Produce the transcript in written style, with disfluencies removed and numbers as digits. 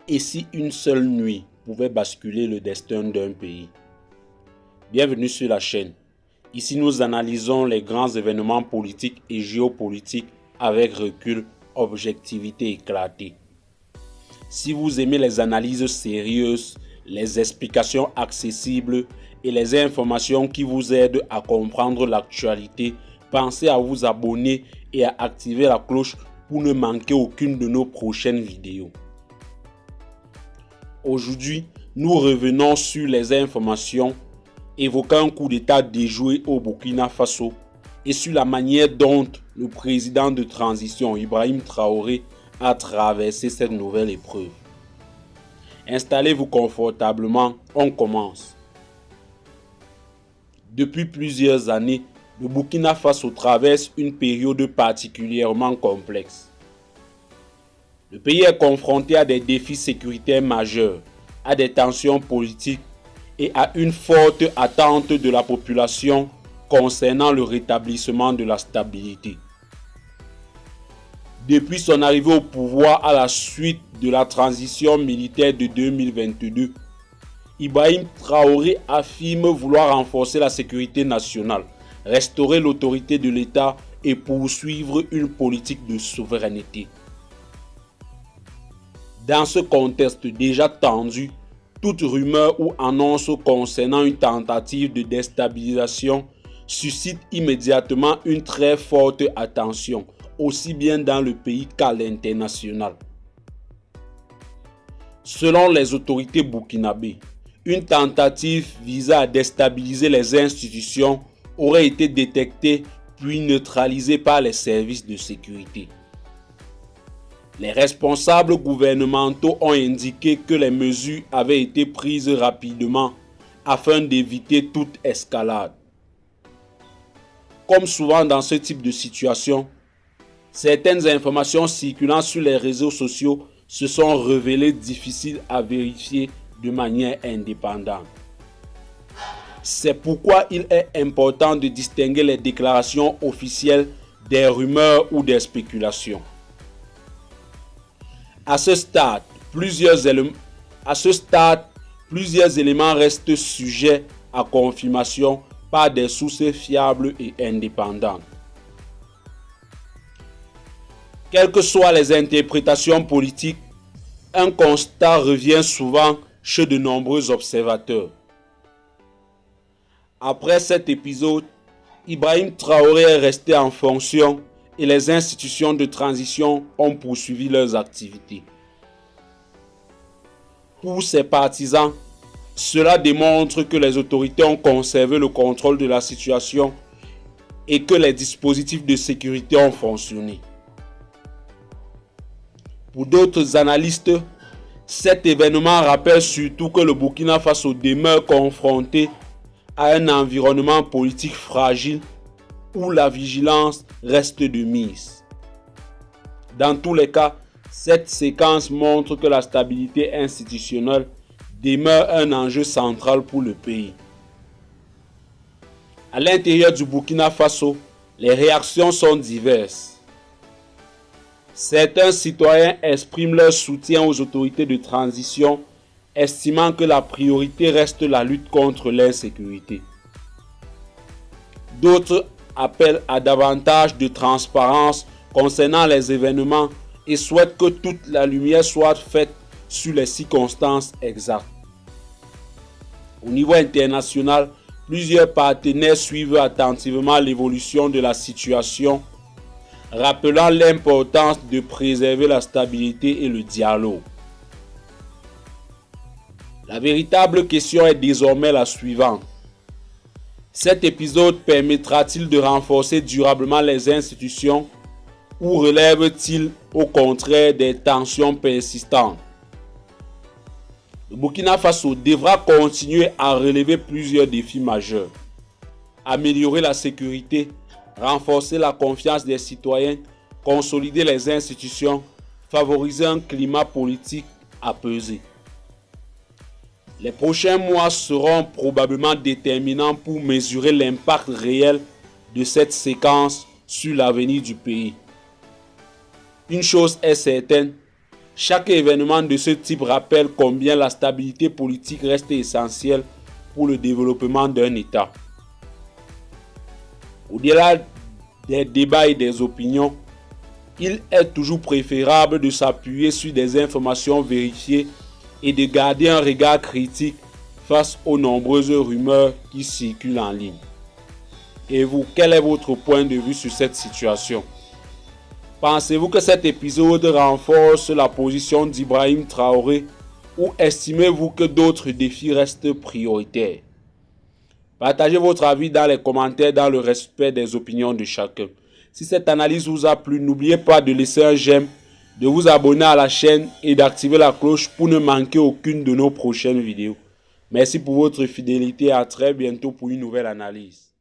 Et si une seule nuit pouvait basculer le destin d'un pays? Bienvenue sur la chaîne. Ici, nous analysons les grands événements politiques et géopolitiques avec recul, objectivité éclatée. Si vous aimez les analyses sérieuses, les explications accessibles et les informations qui vous aident à comprendre l'actualité, pensez à vous abonner et à activer la cloche pour ne manquer aucune de nos prochaines vidéos. Aujourd'hui, nous revenons sur les informations évoquant un coup d'État déjoué au Burkina Faso et sur la manière dont le président de transition Ibrahim Traoré a traversé cette nouvelle épreuve. Installez-vous confortablement, on commence. Depuis plusieurs années, le Burkina Faso traverse une période particulièrement complexe. Le pays est confronté à des défis sécuritaires majeurs, à des tensions politiques et à une forte attente de la population concernant le rétablissement de la stabilité. Depuis son arrivée au pouvoir à la suite de la transition militaire de 2022, Ibrahim Traoré affirme vouloir renforcer la sécurité nationale, restaurer l'autorité de l'État et poursuivre une politique de souveraineté. Dans ce contexte déjà tendu, toute rumeur ou annonce concernant une tentative de déstabilisation suscite immédiatement une très forte attention, aussi bien dans le pays qu'à l'international. Selon les autorités burkinabées, une tentative visant à déstabiliser les institutions aurait été détectée puis neutralisée par les services de sécurité. Les responsables gouvernementaux ont indiqué que les mesures avaient été prises rapidement afin d'éviter toute escalade. Comme souvent dans ce type de situation, certaines informations circulant sur les réseaux sociaux se sont révélées difficiles à vérifier de manière indépendante. C'est pourquoi il est important de distinguer les déclarations officielles des rumeurs ou des spéculations. À ce stade, plusieurs éléments restent sujets à confirmation par des sources fiables et indépendantes. Quelles que soient les interprétations politiques, un constat revient souvent chez de nombreux observateurs. Après cet épisode, Ibrahim Traoré est resté en fonction et les institutions de transition ont poursuivi leurs activités. Pour ses partisans, cela démontre que les autorités ont conservé le contrôle de la situation et que les dispositifs de sécurité ont fonctionné. Pour d'autres analystes, cet événement rappelle surtout que le Burkina Faso demeure confronté à un environnement politique fragile où la vigilance reste de mise. Dans tous les cas, cette séquence montre que la stabilité institutionnelle demeure un enjeu central pour le pays. À l'intérieur du Burkina Faso, les réactions sont diverses. Certains citoyens expriment leur soutien aux autorités de transition, estimant que la priorité reste la lutte contre l'insécurité. D'autres appellent à davantage de transparence concernant les événements et souhaitent que toute la lumière soit faite sur les circonstances exactes. Au niveau international, plusieurs partenaires suivent attentivement l'évolution de la situation, rappelant l'importance de préserver la stabilité et le dialogue. La véritable question est désormais la suivante. Cet épisode permettra-t-il de renforcer durablement les institutions ou relève-t-il au contraire des tensions persistantes? Le Burkina Faso devra continuer à relever plusieurs défis majeurs. Améliorer la sécurité, renforcer la confiance des citoyens, consolider les institutions, favoriser un climat politique apaisé. Les prochains mois seront probablement déterminants pour mesurer l'impact réel de cette séquence sur l'avenir du pays. Une chose est certaine, Chaque événement de ce type rappelle combien la stabilité politique reste essentielle pour le développement d'un État. Au-delà des débats et des opinions, il est toujours préférable de s'appuyer sur des informations vérifiées et de garder un regard critique face aux nombreuses rumeurs qui circulent en ligne. Et vous, quel est votre point de vue sur cette situation? Pensez-vous que cet épisode renforce la position d'Ibrahim Traoré ou estimez-vous que d'autres défis restent prioritaires? Partagez votre avis dans les commentaires dans le respect des opinions de chacun. Si cette analyse vous a plu, n'oubliez pas de laisser un j'aime, de vous abonner à la chaîne et d'activer la cloche pour ne manquer aucune de nos prochaines vidéos. Merci pour votre fidélité et à très bientôt pour une nouvelle analyse.